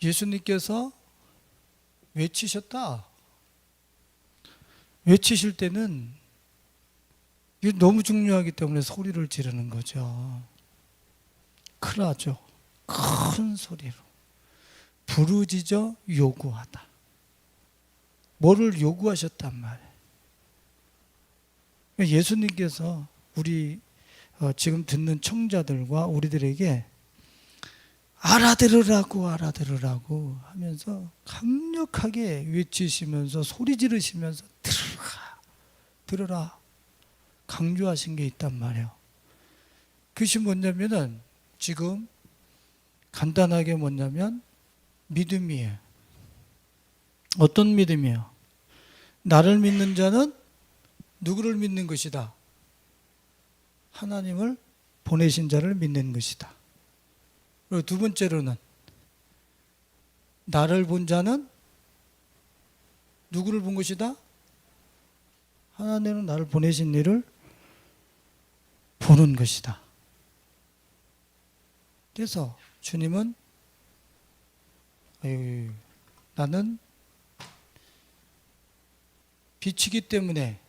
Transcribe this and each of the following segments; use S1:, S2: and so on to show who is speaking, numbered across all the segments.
S1: 예수님께서 외치셨다. 외치실 때는 이게 너무 중요하기 때문에 소리를 지르는 거죠. 크라죠. 큰 소리로. 부르짖어 요구하다. 뭐를 요구하셨단 말이에요. 예수님께서 우리 지금 듣는 청자들과 우리들에게 알아들으라고 하면서 강력하게 외치시면서 소리 지르시면서 들으라 강조하신 게 있단 말이에요. 그것이 뭐냐면은 지금 간단하게 뭐냐면 믿음이에요. 어떤 믿음이에요? 나를 믿는 자는 누구를 믿는 것이다? 하나님을 보내신 자를 믿는 것이다. 그리고 두 번째로는 나를 본 자는 누구를 본 것이다? 하나님은 나를 보내신 이를 보는 것이다. 그래서 주님은 나는 빛이기 때문에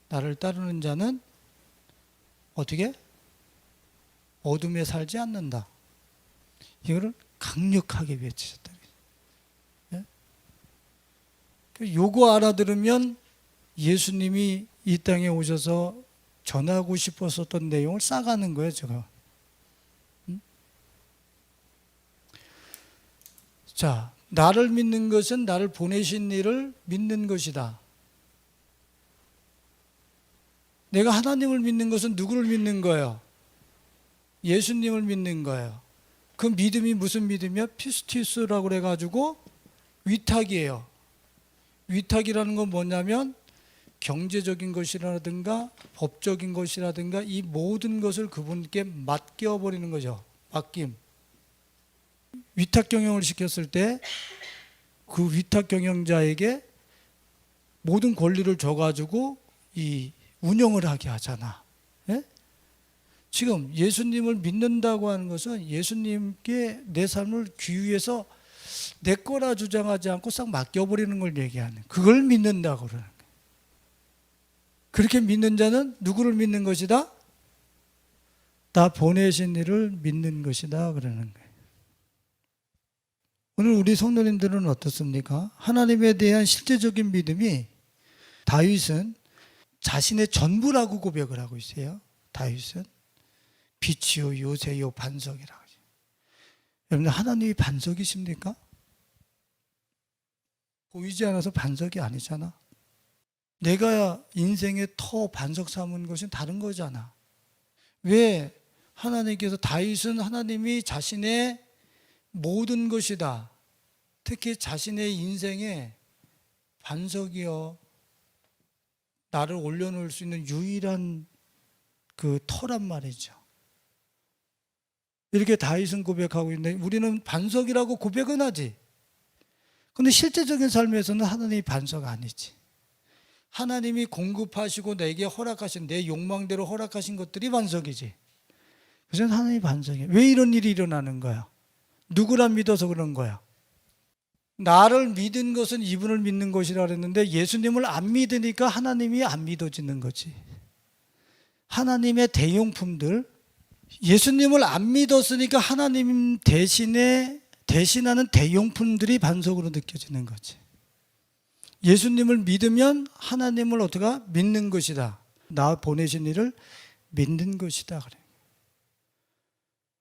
S1: 나를 따르는 자는 어떻게? 어둠에 살지 않는다. 이거를 강력하게 외치셨다. 요거 알아들으면 예수님이 이 땅에 오셔서 전하고 싶었었던 내용을 싸가는 거예요, 제가. 자, 나를 믿는 것은 나를 보내신 이를 믿는 것이다. 내가 하나님을 믿는 것은 누구를 믿는 거예요? 예수님을 믿는 거예요. 그 믿음이 무슨 믿음이야? 피스티스라고 그래가지고 위탁이에요. 위탁이라는 건 뭐냐면 경제적인 것이라든가 법적인 것이라든가 이 모든 것을 그분께 맡겨버리는 거죠. 맡김. 위탁 경영을 시켰을 때 그 위탁 경영자에게 모든 권리를 줘가지고 이 운영을 하게 하잖아. 예? 지금 예수님을 믿는다고 하는 것은 예수님께 내 삶을 귀위해서 내 거라 주장하지 않고 싹 맡겨버리는 걸 얘기하는, 그걸 믿는다고 그러는 거예요. 그렇게 믿는 자는 누구를 믿는 것이다? 나 보내신 이를 믿는 것이다 그러는 거예요. 오늘 우리 성도님들은 어떻습니까? 하나님에 대한 실제적인 믿음이, 다윗은 자신의 전부라고 고백을 하고 있어요. 다윗은 빛이요 요새요 반석이라고. 여러분, 하나님이 반석이십니까? 보이지 않아서 반석이 아니잖아. 내가 인생의 터 반석 삼은 것은 다른 거잖아. 왜 하나님께서, 다윗은 하나님이 자신의 모든 것이다, 특히 자신의 인생의 반석이요 나를 올려놓을 수 있는 유일한 그 터란 말이죠. 이렇게 다윗은 고백하고 있는데 우리는 반석이라고 고백은 하지. 근데 실제적인 삶에서는 하나님이 반석 아니지. 하나님이 공급하시고 내게 허락하신, 내 욕망대로 허락하신 것들이 반석이지. 그래서 하나님이 반석이에요. 왜 이런 일이 일어나는 거야? 누구라 믿어서 그런 거야? 나를 믿은 것은 이분을 믿는 것이라 그랬는데 예수님을 안 믿으니까 하나님이 안 믿어지는 거지. 하나님의 대용품들, 예수님을 안 믿었으니까 하나님 대신하는 대용품들이 반석으로 느껴지는 거지. 예수님을 믿으면 하나님을 어떻게 믿는 것이다. 나 보내신 이를 믿는 것이다 그래.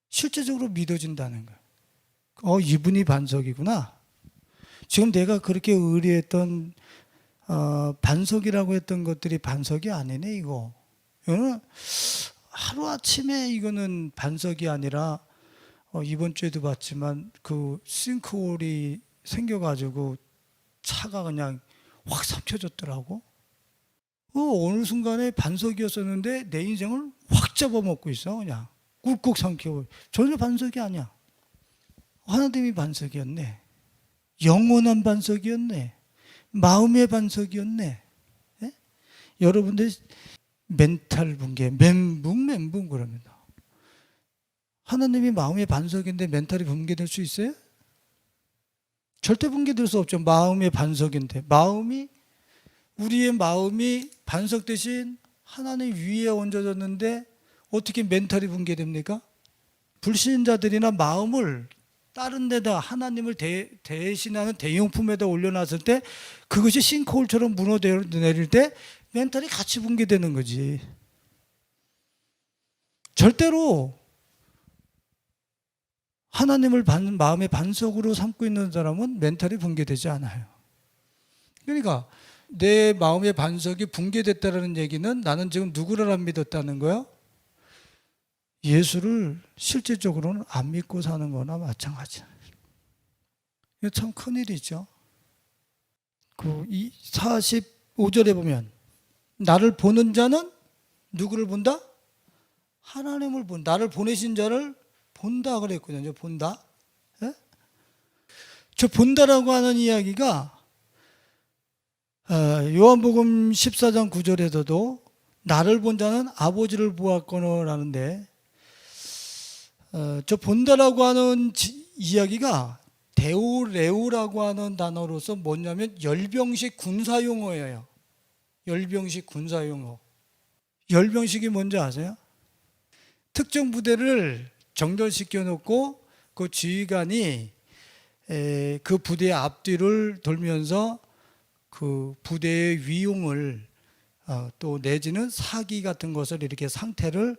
S1: 실제적으로 믿어진다는 거야. 이분이 반석이구나. 지금 내가 그렇게 의뢰했던 반석이라고 했던 것들이 반석이 아니네. 이거는 하루아침에 이거는 반석이 아니라 이번 주에도 봤지만 그 싱크홀이 생겨가지고 차가 그냥 확 삼켜졌더라고. 어느 순간에 반석이었었는데 내 인생을 확 잡아먹고 있어. 그냥 꿀꺽 삼켜. 전혀 반석이 아니야. 하나님이 반석이었네. 영원한 반석이었네. 마음의 반석이었네. 예? 여러분들 멘탈 붕괴, 멘붕 그럽니다. 하나님이 마음의 반석인데 멘탈이 붕괴될 수 있어요? 절대 붕괴될 수 없죠. 마음의 반석인데. 우리의 마음이 반석 대신 하나님 위에 얹어졌는데 어떻게 멘탈이 붕괴됩니까? 불신자들이나 마음을 다른 데다 하나님을 대신하는 대용품에다 올려놨을 때 그것이 싱크홀처럼 무너내릴 때 멘탈이 같이 붕괴되는 거지. 절대로 하나님을 마음의 반석으로 삼고 있는 사람은 멘탈이 붕괴되지 않아요. 그러니까 내 마음의 반석이 붕괴됐다는 얘기는 나는 지금 누구를 안 믿었다는 거야? 예수를 실질적으로는 안 믿고 사는 거나 마찬가지야. 이거 참 큰일이죠. 45절에 보면 나를 보는 자는 누구를 본다? 하나님을 본다. 나를 보내신 자를 본다 그랬거든요. 본다. 예? 저 본다라고 하는 이야기가 요한복음 14장 9절에서도 나를 본 자는 아버지를 보았거너라는데 저 본다라고 하는 이야기가 데오레오라고 하는 단어로서 뭐냐면 열병식 군사용어예요. 열병식 군사용어. 열병식이 뭔지 아세요? 특정 부대를 정전시켜 놓고 그 지휘관이 그 부대의 앞뒤를 돌면서 그 부대의 위용을 또 내지는 사기 같은 것을 이렇게 상태를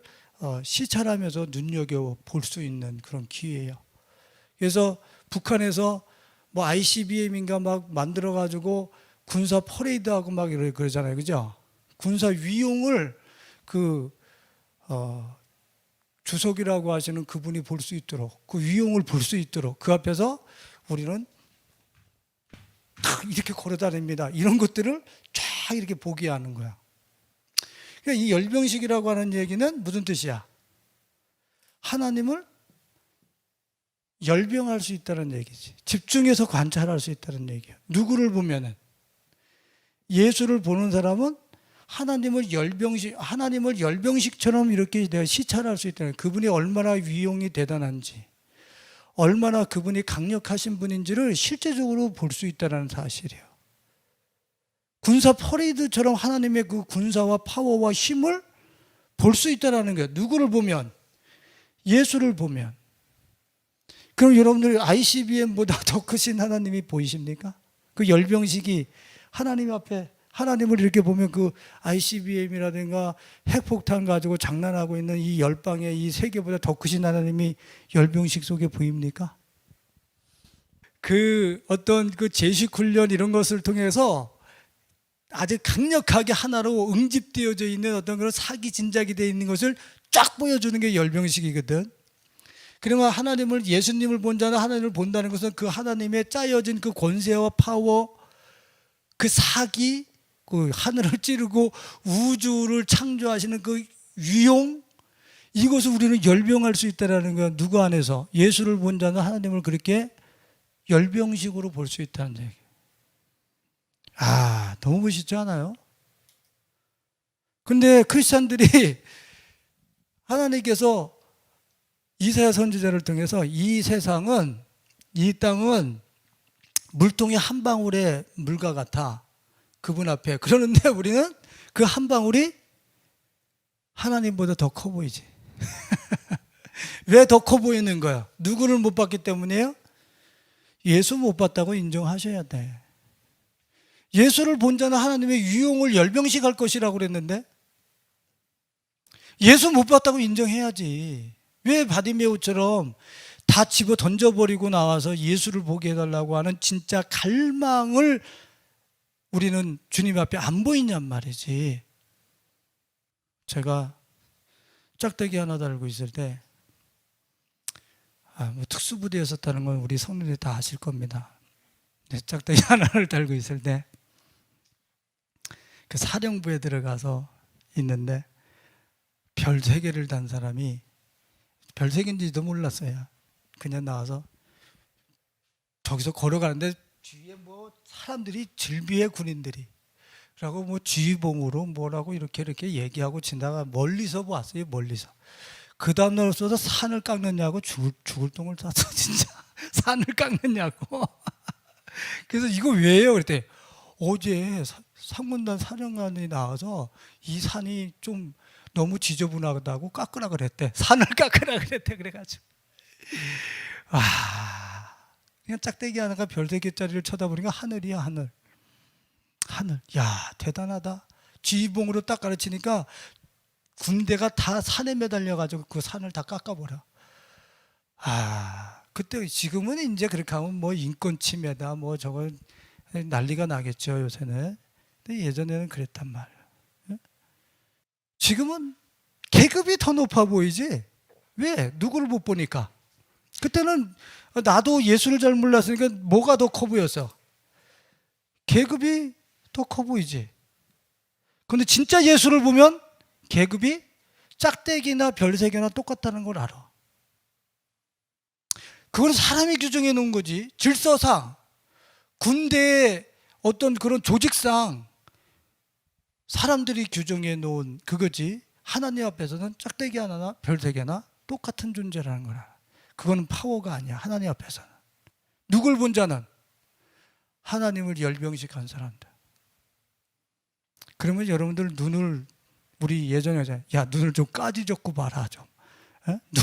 S1: 시찰하면서 눈여겨볼 수 있는 그런 기회예요. 그래서 북한에서 뭐 ICBM인가 막 만들어가지고 군사 퍼레이드하고 막 그러잖아요. 그죠? 군사 위용을 주석이라고 하시는 그분이 볼 수 있도록, 그 위용을 볼 수 있도록 그 앞에서 우리는 탁 이렇게 걸어다닙니다. 이런 것들을 쫙 이렇게 보게 하는 거야. 그러니까 이 열병식이라고 하는 얘기는 무슨 뜻이야? 하나님을 열병할 수 있다는 얘기지. 집중해서 관찰할 수 있다는 얘기야. 누구를 보면은 예수를 보는 사람은 하나님을 열병식처럼 이렇게 내가 시찰할 수 있다는, 그분이 얼마나 위용이 대단한지, 얼마나 그분이 강력하신 분인지를 실제적으로 볼 수 있다는 사실이에요. 군사 퍼레이드처럼 하나님의 그 군사와 파워와 힘을 볼 수 있다는 거예요. 누구를 보면? 예수를 보면. 그럼 여러분들 ICBM보다 더 크신 하나님이 보이십니까? 그 열병식이 하나님 앞에, 하나님을 이렇게 보면 그 ICBM이라든가 핵폭탄 가지고 장난하고 있는 이 열방의 이 세계보다 더 크신 하나님이 열병식 속에 보입니까? 그 어떤 그 제식 훈련 이런 것을 통해서 아주 강력하게 하나로 응집되어져 있는 어떤 그런 사기 진작이 되어 있는 것을 쫙 보여주는 게 열병식이거든. 그러면 하나님을, 예수님을 본 자는 하나님을 본다는 것은 그 하나님의 짜여진 그 권세와 파워, 그 사기, 그 하늘을 찌르고 우주를 창조하시는 그 위용, 이것을 우리는 열병할 수 있다는 거야. 누구 안에서? 예수를 본 자는 하나님을 그렇게 열병식으로 볼 수 있다는 얘기. 너무 멋있지 않아요? 근데 크리스찬들이 하나님께서 이사야 선지자를 통해서 이 세상은, 이 땅은 물통의 한 방울의 물과 같아. 그분 앞에. 그러는데 우리는 그 한 방울이 하나님보다 더 커 보이지. 왜 더 커 보이는 거야? 누구를 못 봤기 때문이에요? 예수 못 봤다고 인정하셔야 돼. 예수를 본 자는 하나님의 위용을 열병식할 것이라고 그랬는데 예수 못 봤다고 인정해야지. 왜 바디메오처럼 다 집어 던져버리고 나와서 예수를 보게 해달라고 하는 진짜 갈망을 우리는 주님 앞에 안 보이냔 말이지. 제가 짝대기 하나 달고 있을 때, 뭐 특수부대에 있었다는 건 우리 성도들이 다 아실 겁니다. 짝대기 하나를 달고 있을 때 그 사령부에 들어가서 있는데 별 3개를 단 사람이, 별 3개인지도 몰랐어요. 그냥 나와서 저기서 걸어가는데 뒤에 뭐 사람들이, 질비의 군인들이 라고 뭐 지휘봉으로 뭐라고 이렇게 얘기하고 지나가 멀리서 봤어요. 멀리서. 그 다음날 없어서 산을 깎느냐고 죽을 똥을 쌌어 진짜. 산을 깎느냐고. 그래서 이거 왜요? 그랬더니 어제 상문단 사령관이 나와서 이 산이 좀 너무 지저분하다고 깎으라 그랬대. 산을 깎으라 그랬대. 그래가지고 그냥 짝대기 하나가 별 3개짜리를 쳐다보니까 하늘이야. 하늘. 야 대단하다. 지휘봉으로 딱 가르치니까 군대가 다 산에 매달려가지고 그 산을 다 깎아버려. 그때 지금은 이제 그렇게 하면 뭐 인권 침해다 뭐 저거 난리가 나겠죠 요새는. 근데 예전에는 그랬단 말이에요. 지금은 계급이 더 높아 보이지. 왜? 누구를 못 보니까. 그때는 나도 예수를 잘 몰랐으니까 뭐가 더 커 보였어? 계급이 더 커 보이지. 근데 진짜 예수를 보면 계급이 짝대기나 별세개나 똑같다는 걸 알아. 그건 사람이 규정해 놓은 거지. 질서상, 군대의 어떤 그런 조직상 사람들이 규정해 놓은 그거지. 하나님 앞에서는 짝대기 하나나 별세개나 똑같은 존재라는 거라. 그거는 파워가 아니야. 하나님 앞에서는. 누굴 본 자는? 하나님을 열병식한 사람들. 그러면 여러분들 눈을, 우리 예전에 야 눈을 좀 까뒤집고 봐라 좀.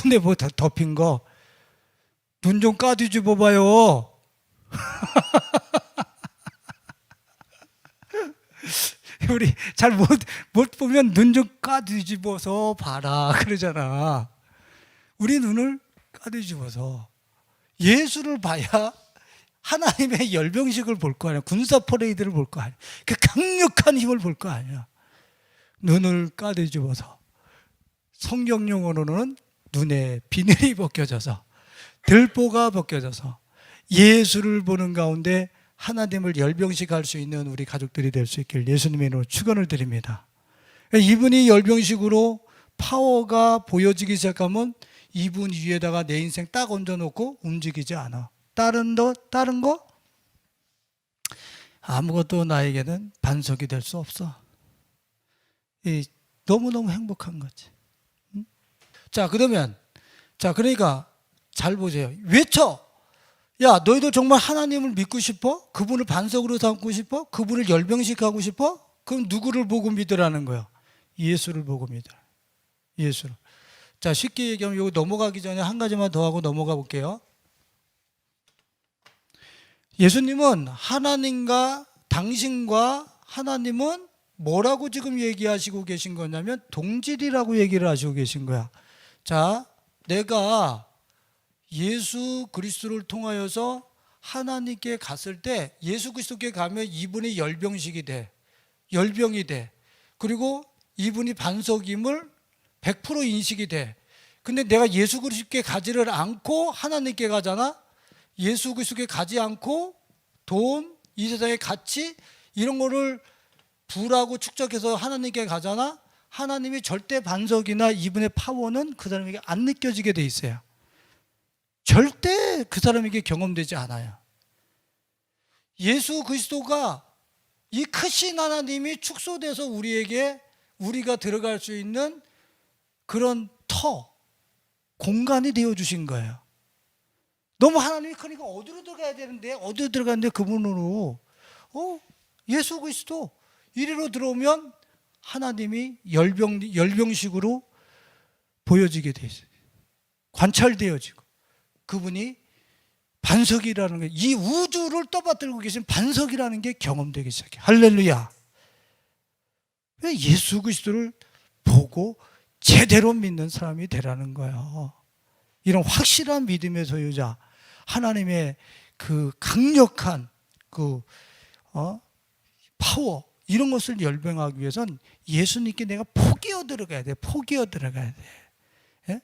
S1: 눈에 뭐 덮인 거 눈 좀 까뒤집어 봐요. 우리 잘 못 보면 눈 좀 까뒤집어서 봐라 그러잖아. 우리 눈을 까뒤집어서 예수를 봐야 하나님의 열병식을 볼 거 아니야. 군사 퍼레이드를 볼 거 아니야. 그 강력한 힘을 볼 거 아니야. 눈을 까뒤집어서. 성경 용어로는 눈에 비늘이 벗겨져서 들보가 벗겨져서 예수를 보는 가운데 하나님을 열병식할 수 있는 우리 가족들이 될 수 있길 예수님의 이름으로 축원을 드립니다. 이분이 열병식으로 파워가 보여지기 시작하면 이분 위에다가 내 인생 딱 얹어놓고 움직이지 않아. 다른 거 아무것도 나에게는 반석이 될 수 없어. 너무너무 행복한 거지. 자, 그러니까 잘 보세요. 외쳐. 야, 너희도 정말 하나님을 믿고 싶어? 그분을 반석으로 삼고 싶어? 그분을 열병식하고 싶어? 그럼 누구를 보고 믿으라는 거야? 예수를 보고 믿으라. 예수를. 자, 쉽게 얘기하면 이거 넘어가기 전에 한 가지만 더 하고 넘어가 볼게요. 예수님은 하나님과 당신과 하나님은 뭐라고 지금 얘기하시고 계신 거냐면 동질이라고 얘기를 하시고 계신 거야. 자, 내가 예수 그리스도를 통하여서 하나님께 갔을 때 예수 그리스도께 가면 이분이 열병식이 돼. 열병이 돼. 그리고 이분이 반석임을 100% 인식이 돼. 근데 내가 예수 그리스도께 가지를 않고 하나님께 가잖아. 예수 그리스도께 가지 않고 돈, 이 세상의 가치 이런 거를 부라고 축적해서 하나님께 가잖아. 하나님이 절대 반석이나 이분의 파워는 그 사람에게 안 느껴지게 돼 있어요. 절대 그 사람에게 경험되지 않아요. 예수 그리스도가 이 크신 하나님이 축소돼서 우리가 들어갈 수 있는 그런 공간이 되어주신 거예요. 너무 하나님이 크니까 어디로 들어가야 되는데 어디로 들어가는데 그분으로 예수 그리스도 이리로 들어오면 하나님이 열병식으로 보여지게 돼 있어요. 관찰되어지고 그분이 반석이라는 게, 이 우주를 떠받들고 계신 반석이라는 게 경험되기 시작해요. 할렐루야. 예수 그리스도를 보고 제대로 믿는 사람이 되라는 거예요. 이런 확실한 믿음의 소유자, 하나님의 그 강력한 파워, 이런 것을 열병하기 위해선 예수님께 내가 포기어 들어가야 돼. 포기어 들어가야 돼. 예?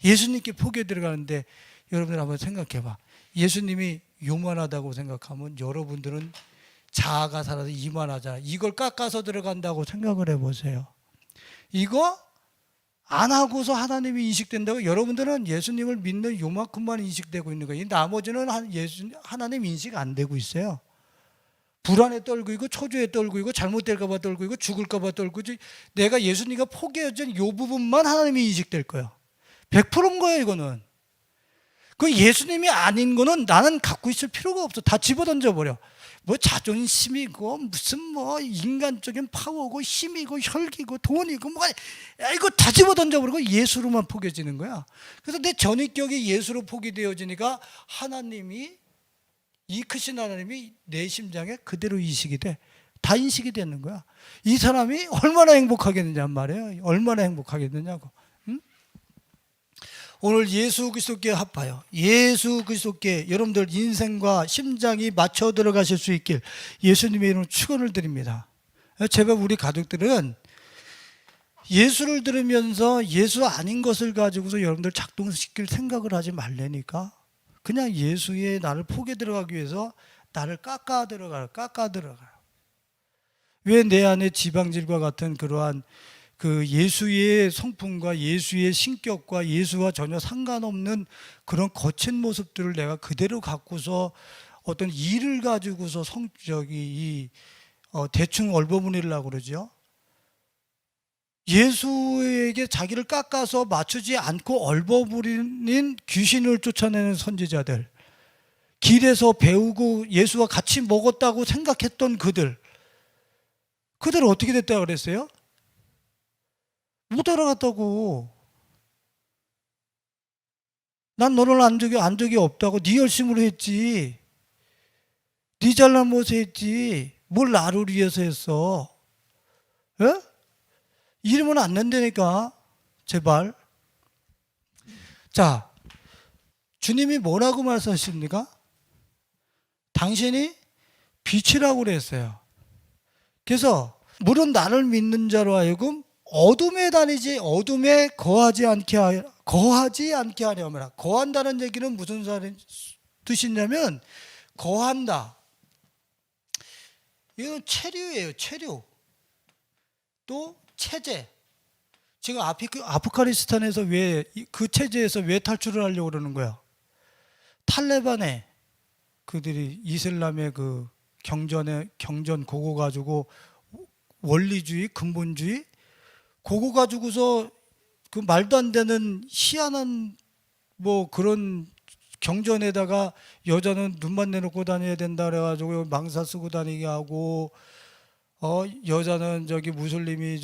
S1: 예수님께 포기어 들어가는데 여러분들 한번 생각해 봐. 예수님이 요만하다고 생각하면 여러분들은 자아가 살아서 이만하자. 이걸 깎아서 들어간다고 생각을 해보세요. 이거 안 하고서 하나님이 인식된다고 여러분들은 예수님을 믿는 요만큼만 인식되고 있는 거예요. 나머지는 하나님 인식 안 되고 있어요. 불안에 떨고 있고 초조에 떨고 있고 잘못될까 봐 떨고 있고 죽을까 봐 떨고 있고 내가 예수님과 포기해준 이 부분만 하나님이 인식될 거예요. 100%인 거예요, 이거는. 그 예수님이 아닌 거는 나는 갖고 있을 필요가 없어. 다 집어던져 버려. 뭐 자존심이고 무슨 뭐 인간적인 파워고 힘이고 혈기고 돈이고 뭐가 이거 다 집어던져 버리고 예수로만 포개지는 거야. 그래서 내 전인격이 예수로 포기되어지니까 하나님이, 이 크신 하나님이 내 심장에 그대로 인식이 돼. 다 인식이 되는 거야. 이 사람이 얼마나 행복하겠느냐 말이에요. 얼마나 행복하겠느냐고. 응? 오늘 예수 그리스도께 합하여 예수 그리스도께 여러분들 인생과 심장이 맞춰 들어가실 수 있길 예수님의 이름으로 축원을 드립니다. 제발 우리 가족들은 예수를 들으면서 예수 아닌 것을 가지고서 여러분들 작동시킬 생각을 하지 말라니까. 그냥 예수의 나를 포개 들어가기 위해서 나를 깎아 들어가. 왜 내 안에 지방질과 같은 그러한 그 예수의 성품과 예수의 신격과 예수와 전혀 상관없는 그런 거친 모습들을 내가 그대로 갖고서 어떤 일을 가지고서 대충 얼버무리려고 그러죠. 예수에게 자기를 깎아서 맞추지 않고 얼버무리는 귀신을 쫓아내는 선지자들, 길에서 배우고 예수와 같이 먹었다고 생각했던 그들 어떻게 됐다고 그랬어요? 못 따라갔다고. 난 너를 안 적이 없다고. 네 열심으로 했지. 네 잘난못에 했지. 뭘 나를 위해서 했어. 예? 이러면 안 된다니까. 제발. 자, 주님이 뭐라고 말씀하십니까? 당신이 빛이라고 그랬어요. 그래서 물은 나를 믿는 자로 하여금 어둠에 다니지 어둠에 거하지 않게 하려면, 거한다는 얘기는 무슨 뜻이냐면 거한다. 이건 체류예요. 체류. 또 체제. 지금 아프가니스탄에서 왜 그 체제에서 왜 탈출을 하려고 그러는 거야? 탈레반에 그들이 이슬람의 그 경전 그거 가지고 원리주의, 근본주의 그거 가지고서 그 말도 안 되는 희한한 뭐 그런 경전에다가 여자는 눈만 내놓고 다녀야 된다 그래가지고 망사 쓰고 다니게 하고, 여자는 무슬림이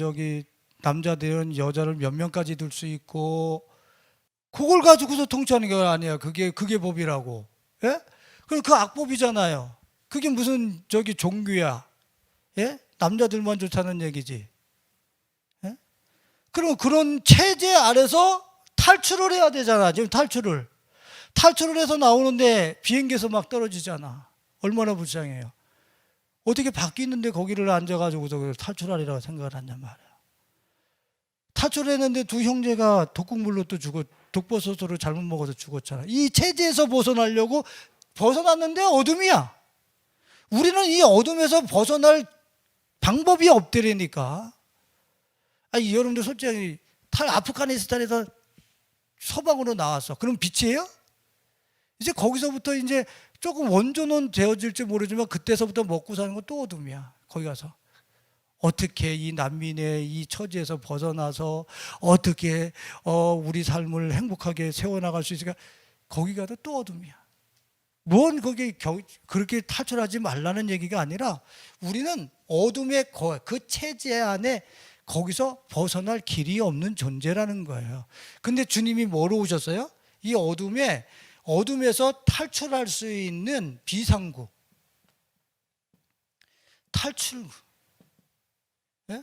S1: 남자들은 여자를 몇 명까지 둘 수 있고, 그걸 가지고서 통치하는 게 아니야. 그게 법이라고. 예? 그럼 그 악법이잖아요. 그게 무슨 종교야? 예? 남자들만 좋다는 얘기지. 예? 그럼 그런 체제 아래서 탈출을 해야 되잖아. 지금 탈출을 해서 나오는데 비행기에서 막 떨어지잖아. 얼마나 불쌍해요. 어떻게 밖에 있는데 거기를 앉아가지고서 탈출하리라고 생각을 하냔 말이야. 탈출했는데 두 형제가 독극물로 또 독버섯으로 잘못 먹어서 죽었잖아. 이 체제에서 벗어나려고 벗어났는데 어둠이야. 우리는 이 어둠에서 벗어날 방법이 없더라니까. 아니, 여러분들 솔직히 아프가니스탄에서 서방으로 나왔어. 그럼 빛이에요? 이제 거기서부터 이제 조금 원조는 되어질지 모르지만 그때서부터 먹고 사는 건 또 어둠이야. 거기 가서 어떻게 이 난민의 이 처지에서 벗어나서 어떻게 우리 삶을 행복하게 세워나갈 수 있을까? 거기 가도 또 어둠이야. 뭔 거기 그렇게 탈출하지 말라는 얘기가 아니라 우리는 어둠의 그 체제 안에 거기서 벗어날 길이 없는 존재라는 거예요. 근데 주님이 뭐로 오셨어요? 이 어둠에서 탈출할 수 있는 비상구, 탈출구. 예?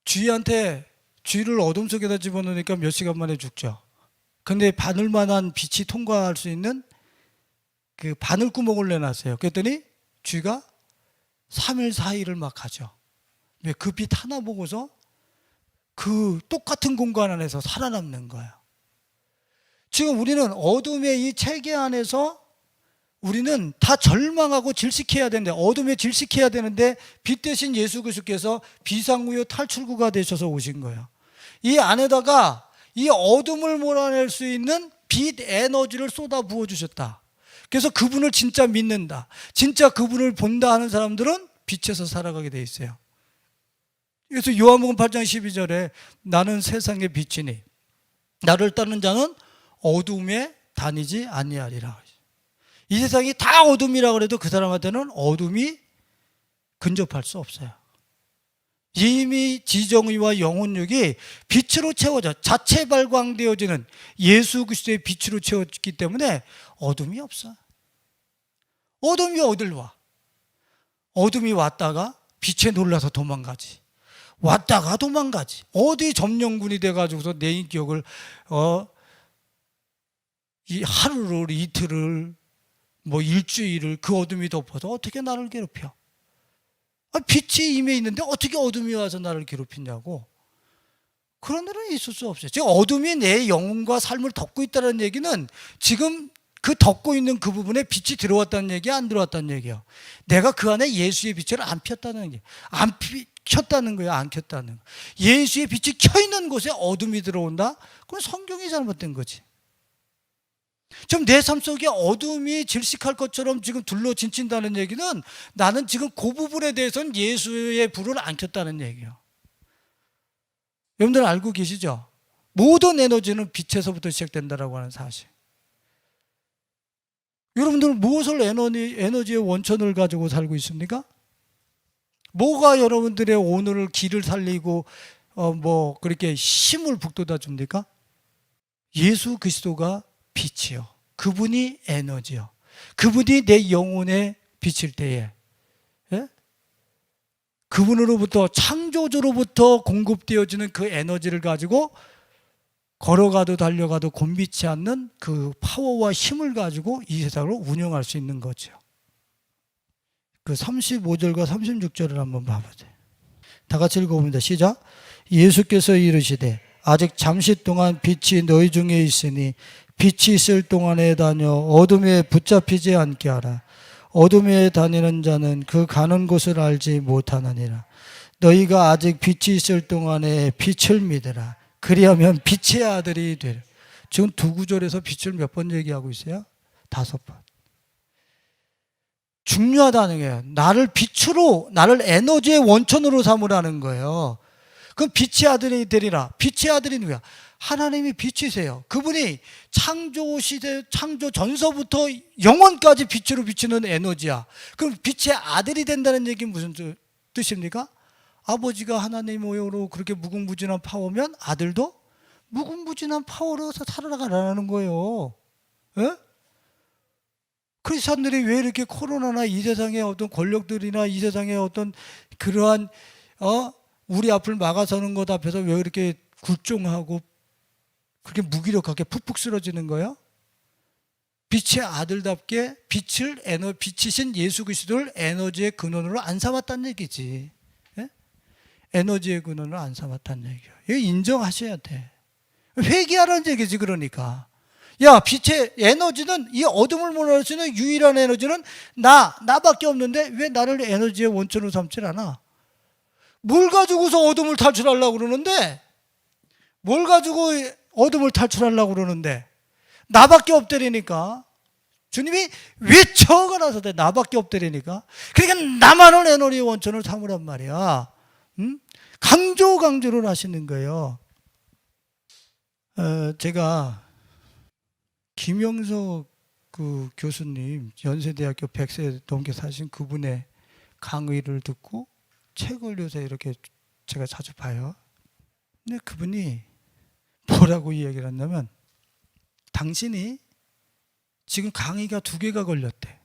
S1: 쥐를 어둠 속에다 집어넣으니까 몇 시간 만에 죽죠. 근데 바늘만한 빛이 통과할 수 있는 그 바늘구멍을 내놨어요. 그랬더니 쥐가 3일 4일을 막 가죠. 왜? 그 빛 하나 보고서 그 똑같은 공간 안에서 살아남는 거야. 지금 우리는 어둠의 이 체계 안에서 우리는 다 절망하고 질식해야 되는데, 어둠에 질식해야 되는데 빛 대신 예수 그리스도께서 비상구요 탈출구가 되셔서 오신 거예요. 이 안에다가 이 어둠을 몰아낼 수 있는 빛 에너지를 쏟아 부어 주셨다. 그래서 그분을 진짜 믿는다, 진짜 그분을 본다 하는 사람들은 빛에서 살아가게 돼 있어요. 그래서 요한복음 8장 12절에 나는 세상의 빛이니 나를 따르는 자는 어둠에 다니지 아니하리라. 이 세상이 다 어둠이라 그래도 그 사람한테는 어둠이 근접할 수 없어요. 이미 지정의와 영혼력이 빛으로 채워져 자체 발광되어지는 예수 그리스도의 빛으로 채워졌기 때문에 어둠이 없어. 어둠이 어딜 와? 어둠이 왔다가 빛에 놀라서 도망가지. 왔다가 도망가지. 어디 점령군이 돼가지고서 내 인격을 이 하루를 이틀을 뭐 일주일을 그 어둠이 덮어서 어떻게 나를 괴롭혀? 빛이 임해 있는데 어떻게 어둠이 와서 나를 괴롭히냐고. 그런 일은 있을 수 없어요. 지금 어둠이 내 영혼과 삶을 덮고 있다는 얘기는 지금 그 덮고 있는 그 부분에 빛이 들어왔다는 얘기야, 안 들어왔다는 얘기야. 내가 그 안에 예수의 빛을 안 폈다는 얘기야. 안 켰다는 거야, 안 켰다는 거야. 예수의 빛이 켜 있는 곳에 어둠이 들어온다? 그건 성경이 잘못된 거지. 지금 내 삶 속에 어둠이 질식할 것처럼 지금 둘러진친다는 얘기는 나는 지금 그 부분에 대해서는 예수의 불을 안 켰다는 얘기예요. 여러분들 알고 계시죠? 모든 에너지는 빛에서부터 시작된다라고 하는 사실. 여러분들은 무엇을 에너지의 원천을 가지고 살고 있습니까? 뭐가 여러분들의 오늘을 길을 살리고 그렇게 힘을 북돋아 줍니까? 예수 그리스도가 빛이요. 그분이 에너지요. 그분이 내 영혼에 비칠 때에 그분으로부터 창조주로부터 공급되어지는 그 에너지를 가지고 걸어가도 달려가도 곤비치 않는 그 파워와 힘을 가지고 이 세상을 운영할 수 있는 거죠. 그 35절과 36절을 한번 봐보세요. 다 같이 읽어봅니다. 시작. 예수께서 이르시되 아직 잠시 동안 빛이 너희 중에 있으니 빛이 있을 동안에 다녀 어둠에 붙잡히지 않게 하라. 어둠에 다니는 자는 그 가는 곳을 알지 못하느니라. 너희가 아직 빛이 있을 동안에 빛을 믿으라. 그리하면 빛의 아들이 되리라. 지금 두 구절에서 빛을 몇 번 얘기하고 있어요? 5번. 중요하다는 거예요. 나를 빛으로, 나를 에너지의 원천으로 삼으라는 거예요. 그럼 빛의 아들이 되리라. 빛의 아들이 누구야? 하나님이 빛이세요. 그분이 창조 시대, 창조 전서부터 영원까지 빛으로 비치는 에너지야. 그럼 빛의 아들이 된다는 얘기는 무슨 뜻입니까? 아버지가 하나님으로 그렇게 무궁무진한 파워면 아들도 무궁무진한 파워로 살아가라는 거예요. 예? 크리스찬들이 왜 이렇게 코로나나 이 세상의 어떤 권력들이나 이 세상의 어떤 그러한 우리 앞을 막아서는 것 앞에서 왜 이렇게 굴종하고 그렇게 무기력하게 푹푹 쓰러지는 거예요? 빛의 아들답게 빛이신 예수 그리스도를 에너지의 근원으로 안 삼았다는 얘기지. 예? 에너지의 근원으로 안 삼았다는 얘기예요. 이거 인정하셔야 돼. 회개하라는 얘기지. 그러니까 야, 빛의 에너지는, 이 어둠을 몰아낼 수 있는 유일한 에너지는 나밖에 없는데 왜 나를 에너지의 원천으로 삼질 않아? 뭘 가지고서 어둠을 탈출하려고 그러는데? 뭘 가지고 어둠을 탈출하려고 그러는데? 나밖에 없다니까. 주님이 외쳐가라서 돼. 나밖에 없다니까. 그러니까 나만을 에너지의 원천을 삼으란 말이야. 강조를 하시는 거예요. 제가 김영석 그 교수님, 연세대학교 100세 넘게 사신 그분의 강의를 듣고 책을 요새 이렇게 제가 자주 봐요. 근데 그분이 뭐라고 이야기를 했냐면, 당신이 지금 강의가 2개가 걸렸대.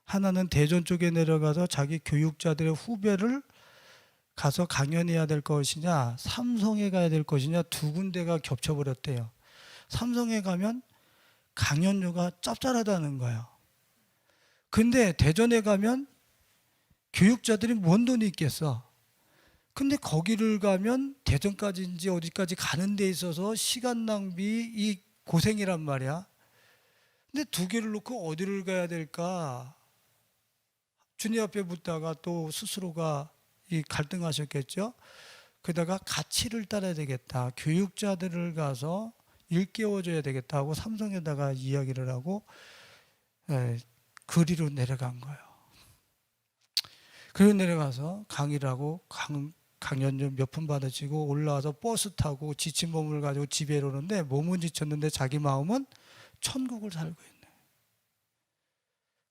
S1: 하나는 대전 쪽에 내려가서 자기 교육자들의 후배를 가서 강연해야 될 것이냐, 삼성에 가야 될 것이냐, 2군데가 겹쳐버렸대요. 삼성에 가면 강연료가 짭짤하다는 거예요. 근데 대전에 가면 교육자들이 뭔 돈이 있겠어. 근데 거기를 가면 대전까지인지 어디까지 가는 데 있어서 시간 낭비, 이 고생이란 말이야. 근데 2개를 놓고 어디를 가야 될까? 주님 앞에 묻다가 또 스스로가 이 갈등하셨겠죠. 그러다가 가치를 따라야 되겠다. 교육자들을 가서 일깨워줘야 되겠다 하고 삼성에다가 이야기를 하고 거리로 내려간 거예요. 그리고 내려가서 강의를 하고 강연 좀 몇 분 받으시고 올라와서 버스 타고 지친 몸을 가지고 집에 오는데 몸은 지쳤는데 자기 마음은 천국을 살고 있네.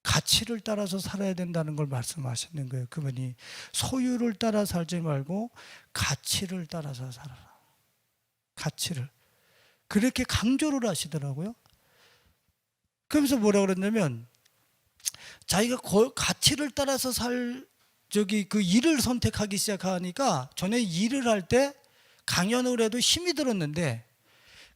S1: 가치를 따라서 살아야 된다는 걸 말씀하시는 거예요. 그분이 소유를 따라 살지 말고 가치를 따라서 살아라. 가치를. 그렇게 강조를 하시더라고요. 그러면서 뭐라 그랬냐면 자기가 가치를 따라서 그 일을 선택하기 시작하니까 전에 일을 할 때 강연을 해도 힘이 들었는데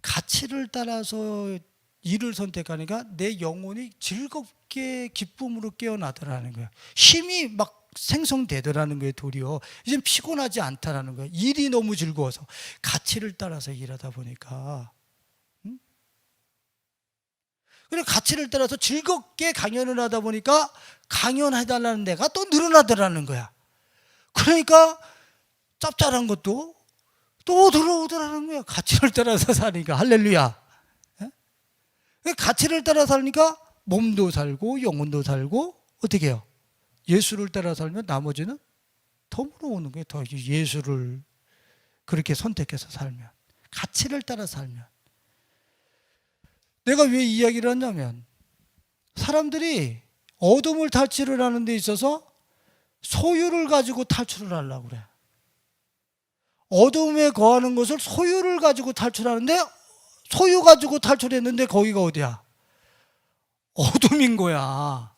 S1: 가치를 따라서 일을 선택하니까 내 영혼이 즐겁게 기쁨으로 깨어나더라는 거예요. 힘이 막 생성되더라는 거예요. 도리어 이제 피곤하지 않다라는 거예요. 일이 너무 즐거워서 가치를 따라서 일하다 보니까. 그래 가치를 따라서 즐겁게 강연을 하다 보니까 강연해달라는 데가 또 늘어나더라는 거야. 그러니까 짭짤한 것도 또 들어오더라는 거야. 가치를 따라서 사니까. 할렐루야. 가치를 따라 살니까 몸도 살고 영혼도 살고 어떻게 해요? 예수를 따라 살면 나머지는 더 물어오는 거예요. 더 예수를 그렇게 선택해서 살면, 가치를 따라 살면. 내가 왜 이야기를 하냐면 사람들이 어둠을 탈출을 하는 데 있어서 소유를 가지고 탈출을 하려고 그래. 어둠에 거하는 것을 소유를 가지고 탈출하는데 소유 가지고 탈출했는데 거기가 어디야? 어둠인 거야.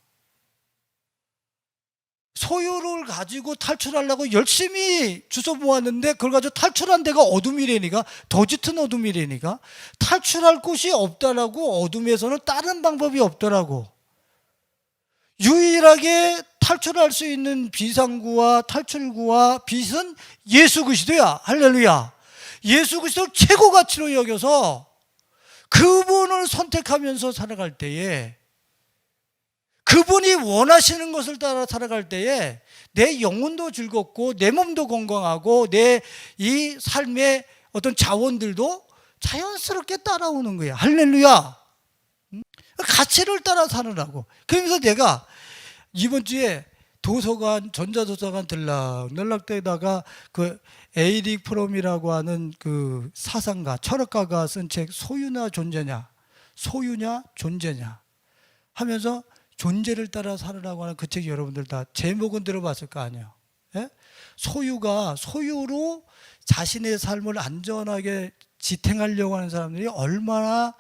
S1: 소유를 가지고 탈출하려고 열심히 주워 모았는데 그걸 가지고 탈출한 데가 어둠이라니까. 더 짙은 어둠이라니까. 탈출할 곳이 없다라고. 어둠에서는 다른 방법이 없더라고. 유일하게 탈출할 수 있는 비상구와 탈출구와 빛은 예수 그리스도야. 할렐루야. 예수 그리스도를 최고 가치로 여겨서 그분을 선택하면서 살아갈 때에, 그분이 원하시는 것을 따라 살아갈 때에 내 영혼도 즐겁고 내 몸도 건강하고 내 이 삶의 어떤 자원들도 자연스럽게 따라오는 거야. 할렐루야. 가치를 따라 사느라고. 그러면서 내가 이번 주에 도서관, 전자도서관 들락날락대다가 그 에이릭 프롬이라고 하는 그 사상가, 철학가가 쓴 책 소유냐 존재냐, 소유냐 존재냐 하면서 존재를 따라 살으라고 하는 그 책 여러분들 다 제목은 들어봤을 거 아니에요. 예? 소유가 소유로 자신의 삶을 안전하게 지탱하려고 하는 사람들이 얼마나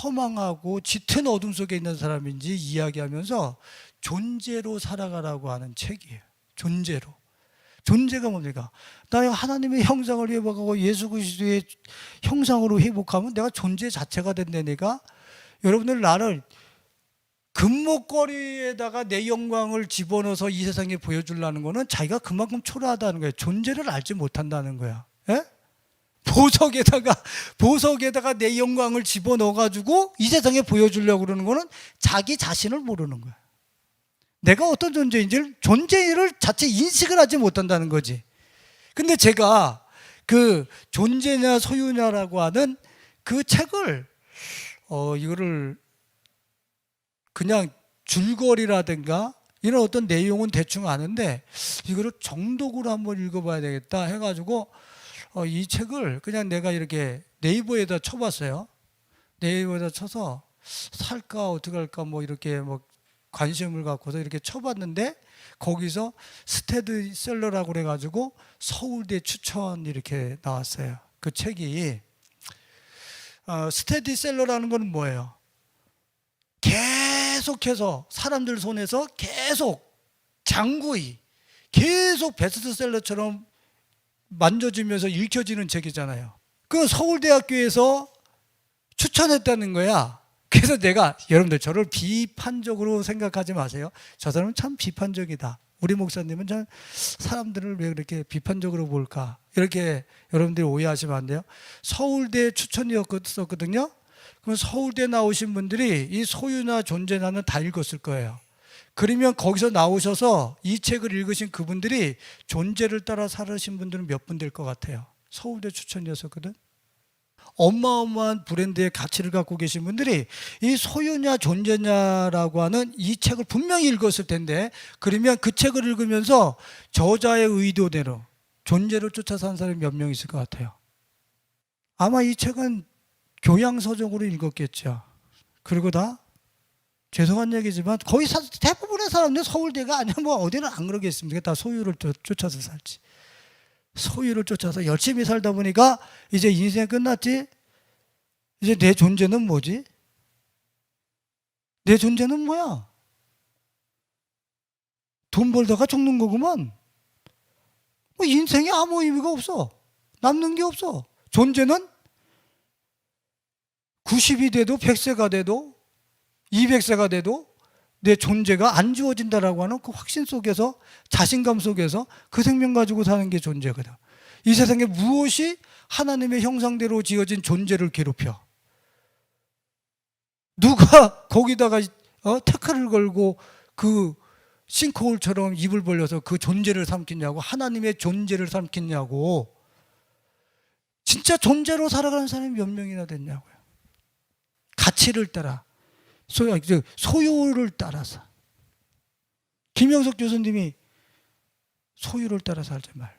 S1: 허망하고 짙은 어둠 속에 있는 사람인지 이야기하면서 존재로 살아가라고 하는 책이에요. 존재로. 존재가 뭡니까? 나는 하나님의 형상을 회복하고 예수 그리스도의 형상으로 회복하면 내가 존재 자체가 된다니까. 여러분들 나를 금목걸이에다가 내 영광을 집어넣어서 이 세상에 보여주려는 거는 자기가 그만큼 초라하다는 거예요. 존재를 알지 못한다는 거야. 예? 보석에다가 내 영광을 집어넣어가지고 이 세상에 보여주려고 그러는 거는 자기 자신을 모르는 거야. 내가 어떤 존재인지를, 존재를 자체 인식을 하지 못한다는 거지. 근데 제가 그 존재냐 소유냐라고 하는 그 책을 이거를 그냥 줄거리라든가 이런 어떤 내용은 대충 아는데 이거를 정독으로 한번 읽어봐야 되겠다 해가지고 이 책을 그냥 내가 이렇게 네이버에다 쳐봤어요. 네이버에다 쳐서 살까 어떻게 할까 뭐 이렇게 뭐 관심을 갖고서 이렇게 쳐봤는데 거기서 스테디셀러라고 그래가지고 서울대 추천 이렇게 나왔어요. 그 책이 스테디셀러라는 건 뭐예요? 계속해서 사람들 손에서 계속 장구히 계속 베스트셀러처럼 만져지면서 읽혀지는 책이잖아요. 그 서울대학교에서 추천했다는 거야. 그래서 내가, 여러분들 저를 비판적으로 생각하지 마세요. 저 사람은 참 비판적이다. 우리 목사님은 참 사람들을 왜 그렇게 비판적으로 볼까? 이렇게 여러분들이 오해하시면 안 돼요. 서울대 추천이었거든요. 그럼 서울대 나오신 분들이 이 소유나 존재나는 다 읽었을 거예요. 그러면 거기서 나오셔서 이 책을 읽으신 그분들이 존재를 따라 살으신 분들은 몇 분 될 것 같아요? 서울대 추천이었었거든. 어마어마한 브랜드의 가치를 갖고 계신 분들이 이 소유냐 존재냐라고 하는 이 책을 분명히 읽었을 텐데, 그러면 그 책을 읽으면서 저자의 의도대로 존재를 쫓아 사는 사람이 몇 명 있을 것 같아요? 아마 이 책은 교양서적으로 읽었겠죠. 그리고 다 죄송한 얘기지만 거의 대부분의 사람들 서울대가 아니면 뭐 어디는 안 그러겠습니까? 다 소유를 쫓아서 살지. 소유를 쫓아서 열심히 살다 보니까 이제 인생 끝났지? 이제 내 존재는 뭐지? 내 존재는 뭐야? 돈 벌다가 죽는 거구만. 뭐 인생에 아무 의미가 없어. 남는 게 없어. 존재는 90이 돼도 100세가 돼도 200세가 돼도 내 존재가 안 주어진다라고 하는 그 확신 속에서, 자신감 속에서 그 생명 가지고 사는 게 존재거든. 이 세상에 무엇이 하나님의 형상대로 지어진 존재를 괴롭혀? 누가 거기다가 태클을 걸고 그 싱크홀처럼 입을 벌려서 그 존재를 삼키냐고, 하나님의 존재를 삼키냐고. 진짜 존재로 살아가는 사람이 몇 명이나 됐냐고요. 가치를 따라, 소유를 따라서. 김영석 교수님이 소유를 따라 살지 말고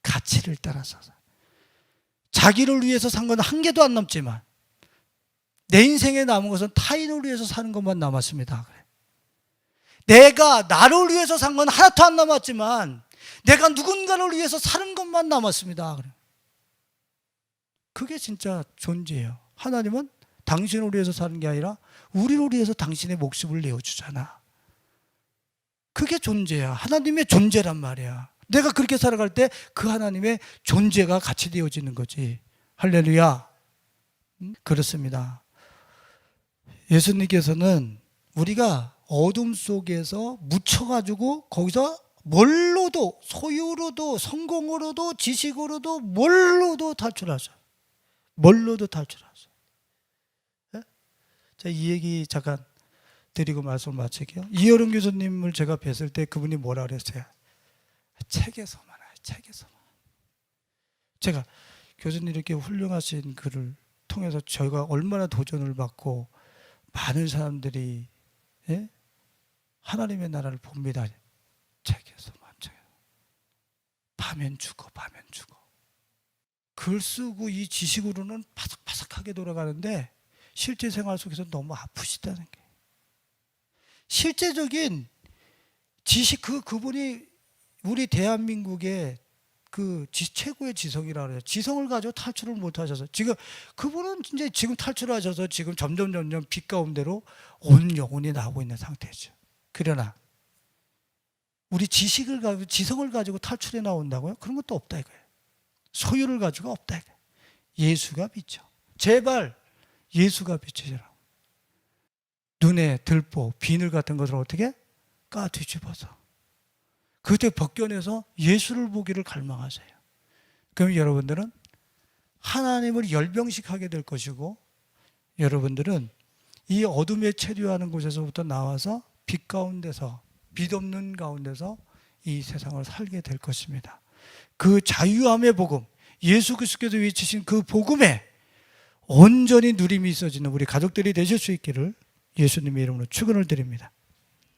S1: 가치를 따라서. 자기를 위해서 산 건 한 개도 안 남지만 내 인생에 남은 것은 타인을 위해서 사는 것만 남았습니다. 내가 나를 위해서 산 건 하나도 안 남았지만 내가 누군가를 위해서 사는 것만 남았습니다. 그게 진짜 존재예요. 하나님은 당신을 위해서 사는 게 아니라 우리를 위해서 당신의 목숨을 내어주잖아. 그게 존재야. 하나님의 존재란 말이야. 내가 그렇게 살아갈 때 그 하나님의 존재가 같이 되어지는 거지. 할렐루야. 그렇습니다. 예수님께서는 우리가 어둠 속에서 묻혀가지고 거기서 뭘로도, 소유로도, 성공으로도, 지식으로도, 뭘로도 탈출하셔. 뭘로도 탈출하셔. 네? 자, 이 얘기 잠깐 드리고 말씀을 마칠게요. 이여름 교수님을 제가 뵀을 때 그분이 뭐라 그랬어요? 책에서만 해요. 책에서만. 제가 교수님 이렇게 훌륭하신 글을 통해서 저희가 얼마나 도전을 받고 많은 사람들이 하나님의 나라를 봅니다. 책에서만. 밤엔 죽어, 밤엔 죽어. 글 쓰고 이 지식으로는 바삭바삭하게 돌아가는데 실제 생활 속에서 너무 아프시다는 게. 실제적인 지식, 그분이 우리 대한민국의 그 최고의 지성이라고 해요. 지성을 가지고 탈출을 못 하셔서 지금 그분은 이제 지금 탈출하셔서 지금 점점 빛 가운데로 온 영혼이 나오고 있는 상태죠. 그러나 우리 지식을 가지고, 지성을 가지고 탈출해 나온다고요? 그런 것도 없다 이거예요. 소유를 가지고 없다 이거예요. 예수가 비쳐. 제발 예수가 비치시라고. 눈에 들보, 비늘 같은 것을 어떻게 까 뒤집어서 그때 벗겨내서 예수를 보기를 갈망하세요. 그럼 여러분들은 하나님을 열병식하게 될 것이고, 여러분들은 이 어둠에 체류하는 곳에서부터 나와서 빛 가운데서, 빛 없는 가운데서 이 세상을 살게 될 것입니다. 그 자유함의 복음, 예수 그리스도께서 외치신 그 복음에 온전히 누림이 있어지는 우리 가족들이 되실 수 있기를 예수님의 이름으로 축원을 드립니다.